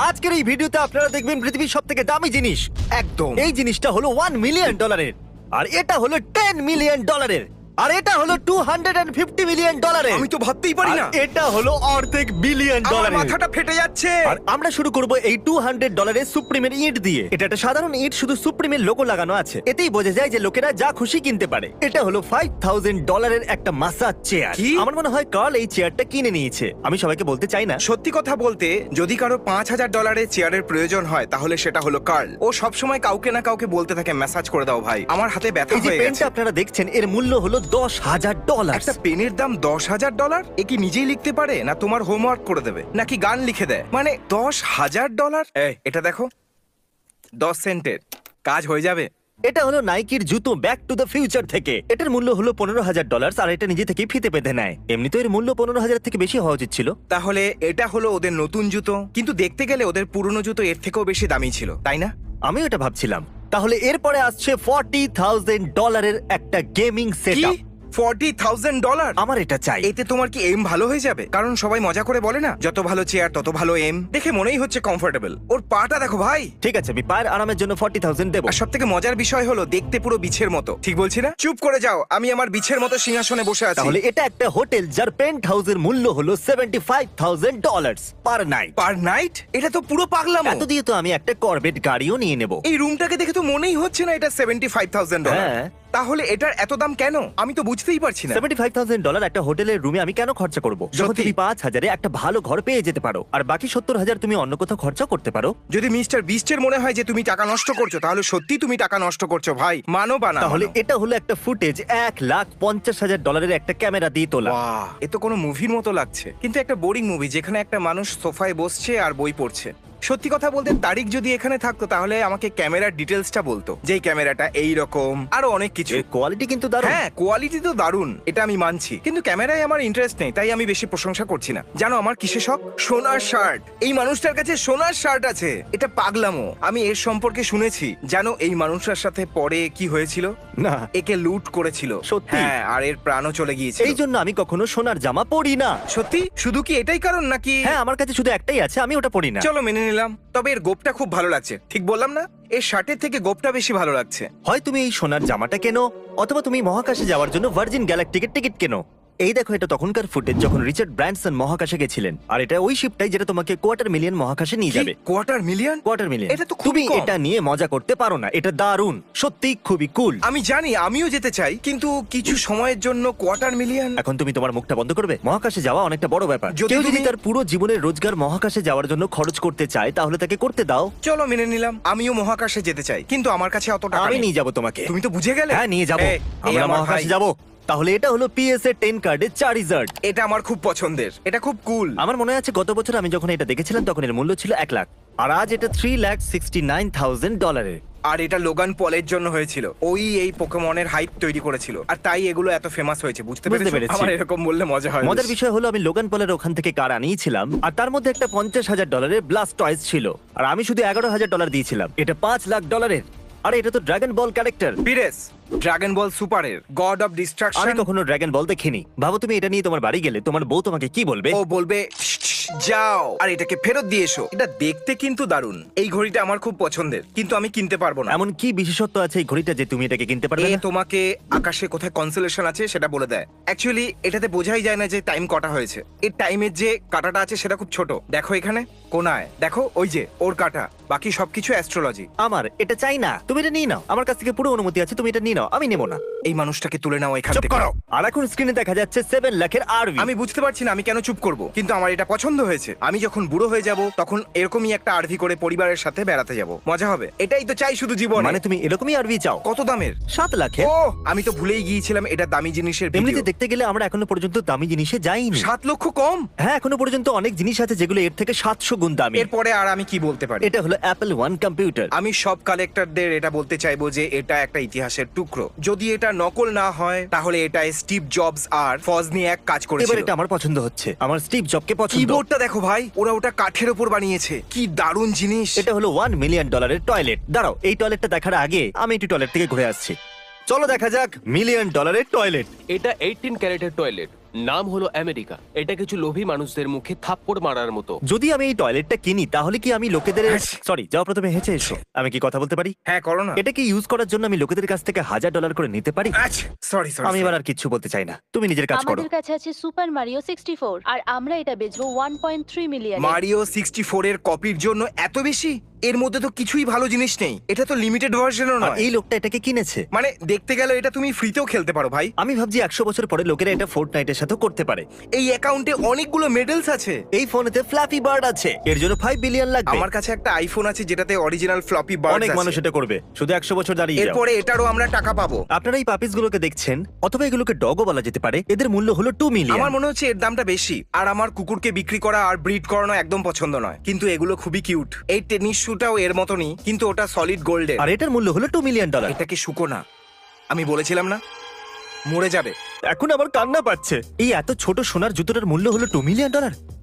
আজকের এই ভিডিওতে আপনারা দেখবেন পৃথিবীর সবথেকে দামি জিনিস। একদম। এই জিনিসটা হলো $1 মিলিয়ন, আর এটা হলো $10 মিলিয়ন, আর এটা হলো $250 মিলিয়ন। আমি তো ভাবতেই পারি না। এটা হলো অর্ধেক বিলিয়ন আমার ডলার। মাথাটা ফেটে যাচ্ছে। আর আমরা শুরু করব এই $200 সুপ্রিমের ইট দিয়ে। এটা একটা সাধারণ ইট, শুধু সুপ্রিমের লোগো লাগানো আছে। এতেই বোঝা যায় যে লোকেরা যা খুশি কিনতে পারে। এটা হলো $5000 একটা মাসাজ চেয়ার। কি? আমার মনে হয় কার্ল এই চেয়ারটা কিনে নিয়েছে। আমি সবাইকে বলতে চাই না। সত্যি কথা বলতে, যদি কারো $5000 চেয়ারের প্রয়োজন হয় তাহলে সেটা হলো কার্ল। ও সবসময় কাউকে না কাউকে বলতে থাকে মেসাজ করে দাও ভাই। আমার হাতে ব্যথা এই যে হয়ে গেছে। পেনটা আপনারা দেখছেন এর মূল্য হলো $10,000। একটা পেনের দাম $10,000? এ কি নিজেই লিখতে পারে, না তোমার হোমওয়ার্ক করে দেবে, নাকি গান লিখে দেয়? মানে $10,000? এটা দেখো, 10 সেন্টের কাজ হয়ে যাবে। এটা হলো নাইকির জুতো ব্যাক টু দ্য ফিউচার থেকে। এটার মূল্য হলো $15,000, আর এটা নিজে থেকে ফিতে পেতে নেয়। এমনিতে এর মূল্য 15,000 থেকে বেশি হওয়া উচিত ছিল। তাহলে এটা হলো ওদের নতুন জুতো, কিন্তু দেখতে গেলে ওদের পুরনো জুতো এর থেকেও বেশি দামি ছিল, তাই না? আমিও এটা ভাবছিলাম। তাহলে এরপরে আসছে $40,000 একটা গেমিং কি? সেটআপ। $40,000? আমার এটা চাই। এতে তোমার কি এম ভালো হয়ে যাবে? কারণ সবাই মজা করে বলে না, যত ভালো চেয়ার তত ভালো এম। দেখে মনেই হচ্ছে কমফোর্টেবল। ওর পাটা দেখো ভাই। ঠিক আছে, আমি পায়ের আরামের জন্য 40,000 দেবো। আর সব থেকে মজার বিষয় হলো দেখতে পুরো বিছের মতো। ঠিক বলছি না? চুপ করে যাও, আমি আমার বিছের মতো সিংহাসনে বসে আছি। তাহলে এটা একটা হোটেল যার পেন্ট হাউসের মূল্য হলো $75,000 পার নাইট। Per night? এটা তো পুরো পাগলামো। এত দিয়ে তো আমি একটা করবেট গাড়িও নিয়ে নেব। এই রুমটাকে দেখে তো মনেই হচ্ছে না এটা $75,000। হ্যাঁ। তাহলে এটার এত দাম কেন? আমি তো বুঝতেই পারছি না। $75,000 একটা হোটেলের রুমে আমি কেন খরচা করব, যখন সত্যি? তুমি 5,000-এ একটা ভালো ঘর পেয়ে যেতে পারো, আর বাকি 70,000 তুমি অন্য কোথাও খরচা করতে পারো। যদি মিস্টার বিস্টের মনে হয় যে তুমি টাকা নষ্ট করছো, তাহলে সত্যি তুমি টাকা নষ্ট করছো ভাই। মানো বা না তাহলে মানো। এটা হলো একটা ফুটেজ $1,50,000 একটা ক্যামেরা দিয়ে তোলা। বাহ, এ তো কোনো মুভির মতো লাগছে, কিন্তু একটা বোরিং মুভি যেখানে একটা মানুষ সোফায় বসছে আর বই পড়ছে। সত্যি কথা বলতে তারিক যদি এখানে থাকতো তাহলে আমাকে ক্যামেরার ডিটেলসটা বলতো, যে এই ক্যামেরাটা এই রকম, আরো অনেক কিছু। এর কোয়ালিটি কিন্তু দারুণ। হ্যাঁ, কোয়ালিটি তো দারুণ, এটা আমি মানছি, কিন্তু ক্যামেরায় আমার ইন্টারেস্ট নেই, তাই আমি বেশি প্রশংসা করছি না। জানো আমার কিসে শখ? সোনার শার্ট। এই মানুষটার কাছে সোনার শার্ট আছে, এটা পাগলামো। আমি এর সম্পর্কে শুনেছি। জানো এই মানুষটার সাথে পরে কি হয়েছিল? না, একে লুট করেছিল। সত্যি? হ্যাঁ, আর এর প্রাণও চলে গিয়েছিল। এই জন্য আমি কখনো সোনার জামা পরি না। সত্যি? শুধু কি এটাই কারণ নাকি? হ্যাঁ, আমার কাছে শুধু একটাই আছে, আমি ওটা পরি না। চলো মেনে নিলাম, তবে এর গোপটা খুব ভালো লাগছে। ঠিক বললাম না? এর শার্টের থেকে গোপটা বেশি ভালো লাগছে। হয় তুমি এই সোনার জামাটা কেনো, অথবা তুমি মহাকাশে যাওয়ার জন্য ভার্জিন গ্যালাক্টিকের টিকিট কেনো। এই দেখো, এটা তখনকার ফুটেজ যখন রিচার্ড ব্র্যানসন মহাকাশে গেছিলেন, আর এটা ওই শিপটাই যেটা তোমাকে $250,000 মহাকাশে নিয়ে যাবে। $250,000? $250,000। এটা তো খুবই তুমি কম। এটা নিয়ে মজা করতে পারো না। এটা দারুণ, সত্যি খুবই কুল। আমি জানি, আমিও যেতে চাই, কিন্তু কিছু সময়ের জন্য $250,000। এখন তুমি তোমার মুখটা বন্ধ করবে? মহাকাশে যাওয়া অনেকটা বড় ব্যাপার। যদি কেউ যদি তুমি- তার পুরো জীবনের রোজগার মহাকাশে যাওয়ার জন্য খরচ করতে চায়, তাহলে তাকে করতে দাও। চলো মেনে নিলাম, আমিও মহাকাশে যেতে চাই, কিন্তু আমার কাছে অত টাকা আমি নেই। নিয়ে যাবো তোমাকে। তুমি তো বুঝে গেলে। হ্যাঁ, নিয়ে যাবো। এই আমরা আমার মহাকাশে ভাই। যাবো। তাহলে এটা হলো PSA 10 কার্ডের চার্জার। এটা আমার খুব পছন্দের, এটা খুব কুল। আমার মনে আছে গত বছর আমি যখন এটা দেখেছিলাম তখন এর মূল্য ছিল 1 লাখ, আর আজ এটা $3,69,000 আর এটা লোগান পলের জন্য হয়েছিল। ওই এই পোকেমনের হাইপ তৈরি করেছিল, আর তাই এগুলো এত ফেমাস হয়েছে। বুঝতে বুঝতে পেরেছো? পেরেছি। আমার এরকম বললে মজা হয়। মজার বিষয় হলো আমি লোগান পলের ওখান থেকে কার আনিয়েছিলাম, আর তার মধ্যে একটা $50,000 ব্লাস্ট টয়েস ছিল, আর আমি শুধু $11,000 দিয়েছিলাম। এটা $5,00,000। আর এটা তো ড্রাগন বল ক্যারেক্টার। পিরেস, ড্রাগন বল সুপারের গড অফ আমি ডিস্ট্রাকশন। কখনো ড্রাগন বল দেখিনি। ভাবো তুমি এটা নিয়ে তোমার বাড়ি গেলে তোমার বউ তোমাকে কি বলবে? ও বলবে "শ্শ্, শ্শ্, যাও আর এটাকে ফেরত দিয়ে এসো। এটা দেখতে কিন্তু দারুণ। এই ঘড়িটা আমার খুব পছন্দের, কিন্তু আমি কিনতে পারবো না। এমন কি বিশেষত্ব আছে এই ঘড়িটা যে তুমি এটাকে কিনতে পারবে এ না? তোমাকে আকাশে কোথায় কনসোলেশন আছে সেটা বলে দেয়। অ্যাকচুয়ালি এটাতে বোঝাই যায় না যে টাইম কটা হয়েছে। এর টাইমের যে কাটাটা আছে সেটা খুব ছোট। দেখো এখানে কোনায়, দেখো ওই যে ওর কাটা, বাকি সবকিছু অ্যাস্ট্রোলজি। আমার এটা চাই না, তুমি এটা নিয়ে নাও। আমার কাছ থেকে পুরো অনুমতি আছে, তুমি এটা নিয়ে নাও, আমি নেবো না। এই মানুষটাকে তুলে নাও এখান চুপ থেকে। করো। আর এখন স্ক্রিনে দেখা যাচ্ছে 7 লাখের আরভি। আমি বুঝতে পারছি না আমি কেন চুপ করব, কিন্তু আমার এটা পছন্দ হয়েছে। আমি যখন বুড়ো হয়ে যাব তখন এরকমই একটা আরভি করে পরিবারের সাথে বেড়াতে যাব, মজা হবে। এটাই তো চাই শুধু জীবনে। মানে তুমি এরকমই আরভি চাও? কত দামের? 7 লাখের। ও, আমি তো ভুলেই গিয়েছিলাম এটা দামি জিনিসের ভিডিও। এমনিতে দেখতে গেলে আমরা এখনো পর্যন্ত দামি জিনিসে যাইনি। 7 লক্ষ কম? হ্যাঁ, এখনো পর্যন্ত অনেক জিনিস আছে যেগুলো এর থেকে 700 গুণ দামি। এরপরে আর আমি কি বলতে পারি? এটা হলো Apple One কম্পিউটার। আমি সব কালেক্টরদের এটা বলতে চাইবো যে এটা একটা ইতিহাসের টুকরো। যদি এটা নকল না হয় তাহলে এটা স্টিভ জবস আর ফজনিয়াক কাজ এবার করেছিল। এটা আমার পছন্দ হচ্ছে, আমার স্টিভ জবকে পছন্দ। কিবোর্ডটা দেখো ভাই, ওরা ওটা কাঠের উপর বানিয়েছে। কি দারুণ জিনিস। এটা হলো $1 মিলিয়ন টয়লেট। দাঁড়াও, এই টয়লেটটা দেখার আগে আমি একটু টয়লেট থেকে ঘুরে আসছি। চলো দেখা যাক $1 মিলিয়ন টয়লেট। এটা 18 ক্যারেটের টয়লেট। নাম হলো আমেরিকা। এটা কিছু লোভী মানুষদের মুখে থাপ্পড় মারার মতো। যদি আমি এই টয়লেটটা কিনি তাহলে কি আমি লোকেদের আচ্ছা। সরি যাও প্রথমে হেঁচে এসো, আমি কি কথা বলতে পারি? হ্যাঁ করো না। এটা কি ইউজ করার জন্য আমি লোকেদের কাছ থেকে $1000 করে নিতে পারি? Sorry sorry. আমি এবার আর কিচ্ছু বলতে চাই না, তুমি নিজের কাজ করো। আমাদের কাছে আছে সুপার মারিও 64 আর আমরা এটা বেচবো 1.3 মিলিয়ন। মারিও 64 এর কপির জন্য এত বেশি? এর মধ্যে তো কিছুই ভালো জিনিস নেই। এটা তো লিমিটেড ভার্সনও আর নয়। এই লোকটা এটাকে কিনেছে। মানে দেখতে গেলে এটা তুমি ফ্রিতেও খেলতে পারো ভাই। আমি ভাবছি 100 বছর পরে লোকেরা এটা ফোর্টনাইটের সাথে করতে পারে। এই অ্যাকাউন্টে অনেকগুলো মেডেলস আছে। এই ফোনেতে ফ্ল্যাপি বার্ড আছে, এর জন্য 5 বিলিয়ন লাগবে। আমার কাছে একটা আইফোন আছে যেটাতে অরিজিনাল ফ্লপি বার্ড অনেক আছে। মানুষ এটা করবে, শুধু 100 বছর দাঁড়িয়ে যাও। এরপরে এটারও আমরা টাকা পাবো। আপনারা এই পাপিস গুলোকে দেখছেন, অথবা এগুলোকে ডগও বলা যেতে পারে, এদের মূল্য হলো 2 মিলিয়ন। আমার মনে হচ্ছে এর দামটা বেশি। আর আমার কুকুরকে বিক্রি করা আর ব্রিড করানো একদম পছন্দ নয়, কিন্তু এগুলো খুবই কিউট। এই টেনিস শুটাও এর মতনই, কিন্তু ওটা সলিড গোল্ডের। আর এটার মূল্য হলো $2 মিলিয়ন। এটা কি শুকো না? আমি বলেছিলাম না মরে যাবে। এখন আবার কান্না পাচ্ছে। এই এত ছোট সোনার জুতোটার মূল্য হলো $2 মিলিয়ন,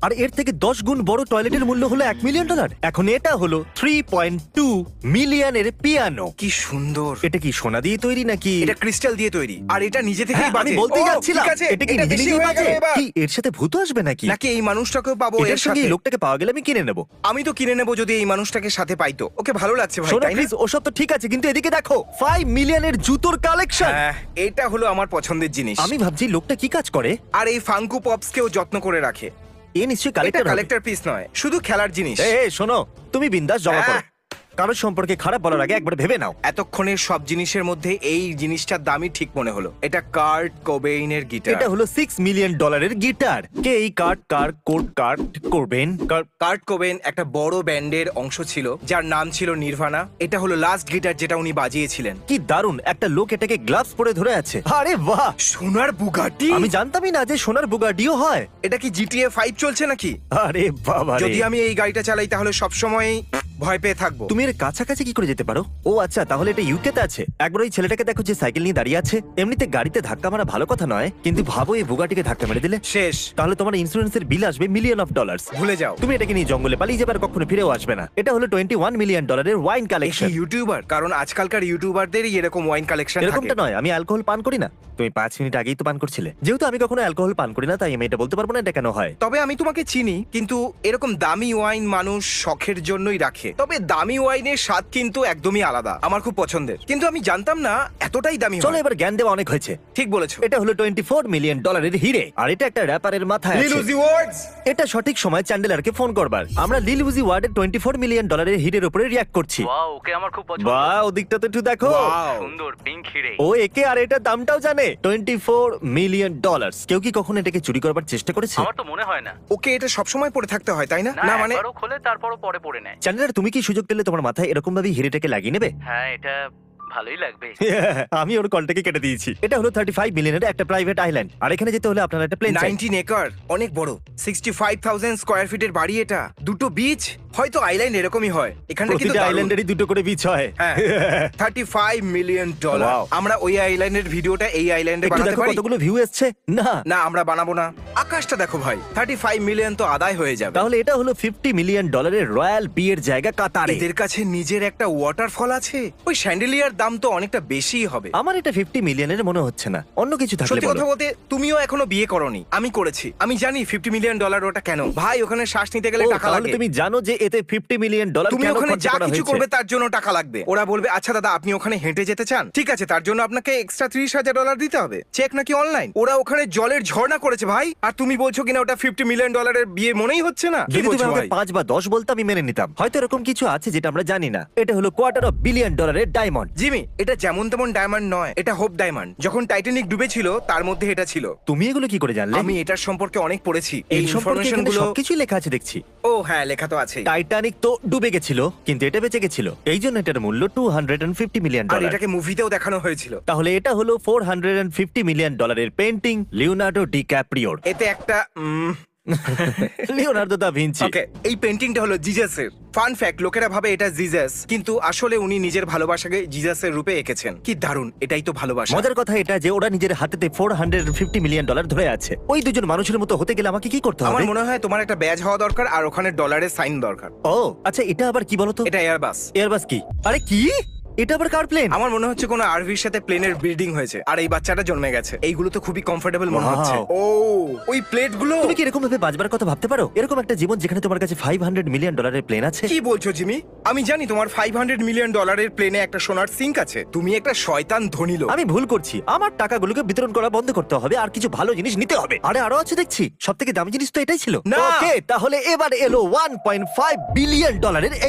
আর এর থেকে 10 গুণ বড় টয়লেটের মূল্য হলো $1 মিলিয়ন। এখন এটা হলো 3.2 মিলিয়নের পিয়ানো। কি সুন্দর। এটা কি সোনা দিয়ে তৈরি নাকি? এটা ক্রিস্টাল দিয়ে তৈরি, আর এটা নিজে থেকেই হ্যাঁ, আমি বাজে। বলতেই ও, যাচ্ছিলাম, ঠিক আছে, এটা কি এটা নিজে বেশি নিজেই হয়ে বাজে? গেল এবার। কি এর সাথে ভূত আসবে নাকি? নাকি এই মানুষটাকেও পাবো এর এটার সঙ্গে সাথে? এই লোকটাকে পাওয়া গেলে আমি কিনে নেব। আমি তো কিনে নেবো যদি এই মানুষটাকে সাথে পাইতো। ওকে ভালো লাগছে ভাই, শোনো তাই না? প্লিজ, ওসব তো ঠিক আছে, কিন্তু এদিকে দেখো 5 মিলিয়নের জুতোর কালেকশন। হ্যাঁ, এটা হলো আমার পছন্দের জিনিস। আমি ভাবছি লোকটা কি কাজ করে। আর এই ফাঙ্কু পপসকেও যত্ন করে রাখে। এ নিশ্চয়ই এটা কালেক্টর। কালেক্টর পিস নয়, শুধু খেলার জিনিস। শোনো, তুমি বিন্দাস জমা করো। হ্যাঁ। কারোর সম্পর্কে খারাপ বলার আগে একবার ভেবে নাও। এতক্ষণের সব জিনিসের মধ্যে এই জিনিসটার দামই ঠিক মনে হলো। এটা কার্ট কোবেইনের গিটার। এটা হলো $6 মিলিয়ন গিটার। কে এই কার্ট করবেন? কার্ট কোবেন একটা বড় ব্যান্ডের অংশ ছিল যার নাম ছিল নির্ভানা। এটা হলো লাস্ট গিটার যেটা উনি বাজিয়েছিলেন। কি দারুণ, একটা লোক এটাকে গ্লাভস পরে ধরে আছে। আরে বাহ, সোনার বুগাটি। আমি জানতামই না যে সোনার বুগাডিও হয়। এটা কি জিটিএ 5 চলছে নাকি? আরে বাবা রে। যদি আমি এই গাড়িটা চালাই তাহলে সবসময় ভয় পেয়ে থাকবো। তুমি এর কাছাকাছি কি করে যেতে পারো? ও আচ্ছা, তাহলে এটা ইউকে তে আছে। একবার ওই ছেলেটাকে দেখো যে সাইকেল নিয়ে দাঁড়িয়ে আছে। এমনিতে গাড়িতে ধাক্কা মারা ভালো কথা নয়, কিন্তু ভাবো এই বুগাটিকে ধাক্কা মেরে দিলে, শেষ। তাহলে তোমার ইন্স্যুরেন্সের বিল আসবে $মিলিয়ন। ভুলে যাও। তুমি এটাকে নিয়ে জঙ্গলে পালিয়ে যাবে আর কখনো ফিরেও আসবে না। এটা হলো $21 মিলিয়ন ওয়াইন এই কালেকশন। ইউটিউবার, কারণ আজকালকার ইউটিউবারদেরই এরকম ওয়াইন কালেকশন এরকমটা থাকে। নয়, আমি অ্যালকোহল পান করি না। তুমি 5 মিনিট আগেই তো পান করছিলে। যেহেতু আমি কখনো অ্যালকোহল পান করি না, তাই আমি এটা বলতে পারবো না এটা কেন হয়। তবে আমি তোমাকে চিনি, কিন্তু এরকম দামি ওয়াইন মানুষ শখের জন্যই রাখে। তবে দামি ওয়াইনের স্বাদ কিন্তু একদমই আলাদা, আমার খুব পছন্দের। কিন্তু আমি জানতাম না এতটাই দামি চলো হয়। এবার জ্ঞান দেওয়া অনেক হয়েছে। ঠিক বলেছো। এটা হলো $24 মিলিয়ন হিরে, আর এটা একটা র্যাপারের মাথায় আছে। লিলুজি ওয়ার্ডস। এটা সঠিক সময় চ্যান্ডেলারকে ফোন করবার। আমরা লিল উজি ওয়ার্ডের $24 মিলিয়ন হিরের উপরে রিয়াক্ট করছি। ওয়াও, ওকে আমার খুব পছন্দ। বাহ, ওদিকটা তো একটু দেখো। Wow! সুন্দর পিঙ্ক হিরে। ও একে আর এটার দামটাও জানে, $24 মিলিয়ন। কেউ কি কখনো এটাকে চুরি করবার চেষ্টা করেছে? আমার তো মনে হয় না। ওকে এটা সবসময় পরে থাকতে হয়, তাই না? না, মানে একবারও খোলে তারপরও পরে পরে নেয়। চ্যান্ডেলার, তুমি কি সুযোগ পেলে তোমার মাথায় এরকম ভাবে হিরেটাকে লাগিয়ে নেবে? হ্যাঁ, এটা ভালোই লাগবে। আমি ওর কলটাকে কেটে দিয়েছি। এটা হলো 35 মিলিয়নের একটা প্রাইভেট আইল্যান্ড, আর এখানে যেতে হলে আপনার একটা প্লেন চাই। 19 একর, অনেক বড়। 65,000 স্কয়ার ফিটের বাড়ি এটা। দুটো বিচ, হয়তো আইল্যান্ড এরকমই হয়। এখানে কিন্তু প্রতিটা দারুণ। আইল্যান্ডেরই 2টো করে বিচ হয়। হ্যাঁ, $35 মিলিয়ন। Wow! আমরা ওই আইল্যান্ডের ভিডিওটা এই আইল্যান্ডে একটু বানাতে দেখো পারি? কতগুলো ভিউ এসছে। না, না, আমরা বানাবো না। আকাশটা দেখো ভাই, 35 মিলিয়ন তো আদায় হয়ে যাবে। তাহলে এটা হলো $50 মিলিয়ন রয়্যাল বিয়ের জায়গা কাতারে। এদের কাছে নিজের একটা ওয়াটারফল আছে। ওই স্যান্ডেলিয়ার দাম তো অনেকটা বেশিই হবে। আমার এটা 50 মিলিয়নের মনে হচ্ছে না, অন্য কিছু থাকলে সত্যি বলো। কথা বলতে, তুমিও এখনো বিয়ে করোনি। আমি করেছি, আমি জানি $50 মিলিয়ন ওটা কেন। ভাই, ওখানে শ্বাস নিতে গেলে ও, টাকা তাহলে লাগে। তুমি জানো যে এতে $50 মিলিয়ন তুমি কেন ওখানে খরচ যা করা কিছু হয়েছে? করবে তার জন্য টাকা লাগবে। ওরা বলবে, আচ্ছা দাদা আপনি ওখানে হেঁটে যেতে চান, ঠিক আছে, তার জন্য আপনাকে এক্সট্রা $30,000 দিতে হবে। চেক নাকি অনলাইন? ওরা ওখানে জলের ঝর্ণা করেছে ভাই, আর তুমি বলছো কিনা ওটা $50 মিলিয়ন বিয়ে মনেই হচ্ছে না? কি যদি তুমি বলছো আমাকে ভাই? 5 বা 10 বলতে আমি মেনে নিতাম। হয়তো এরকম কিছু আছে যেটা আমরা জানি না। এটা হলো $250 বিলিয়ন ডায়মন্ড। জিমি, এটা যেমন তেমন ডায়মন্ড নয়, এটা হোপ ডায়মন্ড। যখন টাইটানিক ডুবেছিল তার মধ্যে এটা ছিল। তুমি এগুলো কি করে জানলে? আমি এটার সম্পর্কে অনেক পড়েছি। এই সম্পর্কে ইনফরমেশন এখানে গুলো। সবকিছুই লেখা আছে দেখছি। ও হ্যাঁ, লেখা তো আছে। টাইটানিক তো ডুবে গেছিল, কিন্তু এটা বেঁচে গেছিল। এই জন্য এটার মূল্য $250 মিলিয়ন। আর এটাকে মুভিতেও দেখানো হয়েছিল। তাহলে এটা হলো $450 মিলিয়ন পেন্টিং লিওনার্দো ডিক্যাপ্রিওর। এতে একটা লিওনার্দো দা ভিঞ্চি। ওকে, এই পেন্টিংটা হলো জিজাসের। ফান ফ্যাক্ট, লোকেরা ভাবে এটা জিজাস, কিন্তু আসলে উনি নিজের ভালোবাসাকে জিজাসের রূপে এঁকেছেন। কি দারুণ, এটাই তো ভালোবাসা। মজার কথা এটা যে ওরা নিজের হাতেতে $450 মিলিয়ন ধরে আছে। ওই দুজন মানুষের মতো হতে গেলে আমাকে কি করতে হবে? আমার মনে হয় তোমার একটা ব্যাজ হওয়া দরকার, আর ওখানে ডলারের সাইন দরকার। ও আচ্ছা, এটা আবার কি বলতো? এটা এয়ারবাস। এয়ারবাস কি? আরে কি এটা আবার কার প্লেন? আমার মনে হচ্ছে কোনো আরভির সাথে প্লেনের ব্রিডিং হয়েছে আর এই বাচ্চাটা জন্মে গেছে। এইগুলো তো খুবই কমফোর্টেবল মনে Wow. হচ্ছে। ও ওই প্লেটগুলো তুমি কি এরকম ভাবে বাঁচবার কথা ভাবতে পারো? এরকম একটা জীবন যেখানে তোমার কাছে $500 মিলিয়ন প্লেন আছে। কি বলছো জিমি? আমি জানি তোমার $500 মিলিয়ন প্লেনে একটা সোনার সিঙ্ক আছে। তুমি একটা শয়তান ধনী লোক। আমি ভুল করছি, আমার টাকাগুলোকে বিতরণ করা বন্ধ করতে হবে আর কিছু ভালো জিনিস নিতে হবে। আরো আছে দেখছি, সবথেকে দামি জিনিস তো এটাই ছিল। না। ওকে, তাহলে এবার এলো $1.5 বিলিয়ন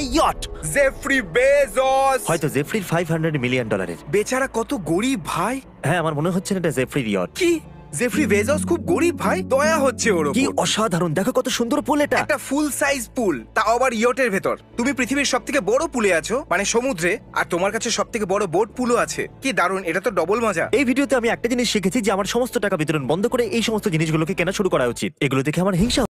এই ইয়ট। Jeffrey Bezos. হয়তো জেফ্রির $500 মিলিয়ন। বেচারা কত গরিব ভাই। হ্যাঁ, আমার মনে হচ্ছে না এটা জেফ্রির ইয়ট। কি জেফ্রি বেজোস খুব গরিব ভাই? দয়া হচ্ছে ওর কি উপর। অসাধারণ, দেখো কত সুন্দর পুল এটা। একটা ফুল সাইজ পুল, তাও আবার ইয়টের ভেতর। তুমি পৃথিবীর সবথেকে বড় পুলে আছো, মানে সমুদ্রে, আর তোমার কাছে সবথেকে বড় বোট পুলও আছে। কি দারুণ, এটা তো ডবল মজা। এই ভিডিওতে আমি একটা জিনিস শিখেছি যে আমার সমস্ত টাকা বিতরণ বন্ধ করে এই সমস্ত জিনিসগুলোকে কেনা শুরু করা উচিত। এগুলো দেখে আমার হিংসা